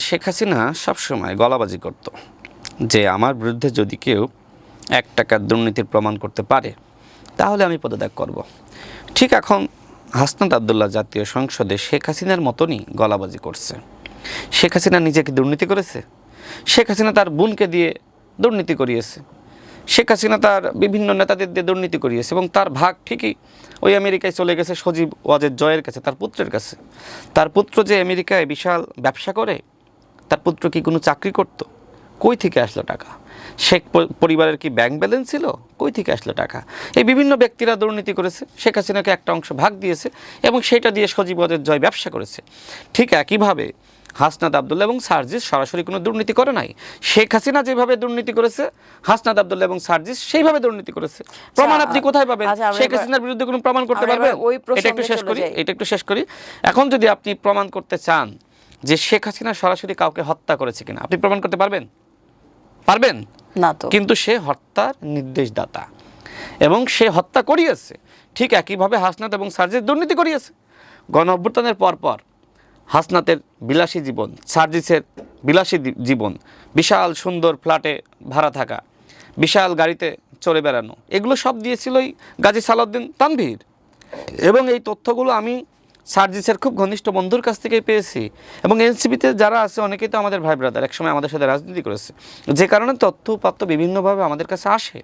শেখ হাসিনা সবসময় গলাবাজি করত যে আমার বিরুদ্ধে যদি কেউ 1 টাকার দুর্নীতির প্রমাণ করতে পারে তাহলে আমি পদত্যাগ করব। ঠিক এখন হাসনাত আবদুল্লাহ জাতীয় সংসদে শেখ হাসিনার মতনই গলাবাজি করছে। শেখ হাসিনা নিজেকে দুর্নীতি করেছে, শেখ হাসিনা তার বোনকে দিয়ে দুর্নীতি করিয়েছে, শেখ হাসিনা তার বিভিন্ন নেতাদের দিয়ে দুর্নীতি করিয়েছে এবং তার ভাগ ঠিকই ওই আমেরিকায় চলে গেছে সজীব ওয়াজেদ জয়ের কাছে, তার পুত্রের কাছে। তার পুত্র যে আমেরিকায় বিশাল ব্যবসা করে, তার পুত্র কি কোনো চাকরি করতো? কই থেকে আসলো টাকা? শেখ পরিবারের কি ব্যাংক ব্যালেন্স ছিল? কই থেকে আসলো টাকা? এই বিভিন্ন ব্যক্তিরা দুর্নীতি করেছে, শেখ হাসিনাকে একটা অংশ ভাগ দিয়েছে এবং সেটা দিয়ে সজীব ওয়াজেদ জয় ব্যবসা করেছে। ঠিক একইভাবে হাসনাত আবদুল্লাহ এবং সার্জিস সরাসরি কোনো দুর্নীতি করে নাই। শেখ হাসিনা যেভাবে দুর্নীতি করেছে, হাসনাত আবদুল্লাহ এবং সার্জিস সেইভাবে দুর্নীতি করেছে। প্রমাণ আপনি কোথায় পাবেন? শেখ হাসিনার বিরুদ্ধে কোনো প্রমাণ করতে পারবেন? এটা একটু শেষ করি। এখন যদি আপনি প্রমাণ করতে চান যে শেখ হাসিনা সরাসরি কাউকে হত্যা করেছে কিনা, আপনি প্রমাণ করতে পারবেন? পারবেন না তো। কিন্তু সে হত্যার নির্দেশদাতা এবং সে হত্যা করিয়েছে। ঠিক একইভাবে হাসনাত এবং সার্জিস দুর্নীতি করিয়েছে। গণঅভ্যুত্থানের পরপর হাসনাতের বিলাসী জীবন, সার্জিসের বিলাসী জীবন, বিশাল সুন্দর ফ্ল্যাটে ভাড়া থাকা, বিশাল গাড়িতে চলে বেড়ানো, এগুলো সব দিয়েছিলই গাজী সালাউদ্দিন তানভীর। এবং এই তথ্যগুলো আমি সার্জিসের খুব ঘনিষ্ঠ বন্ধুর কাছ থেকেই পেয়েছি। এবং এনসিপিতে যারা আছে অনেকেই তো আমাদের ভাই ব্রাদার, একসময় আমাদের সাথে রাজনীতি করেছে, যে কারণে তথ্য উপাত্ত বিভিন্নভাবে আমাদের কাছে আসে।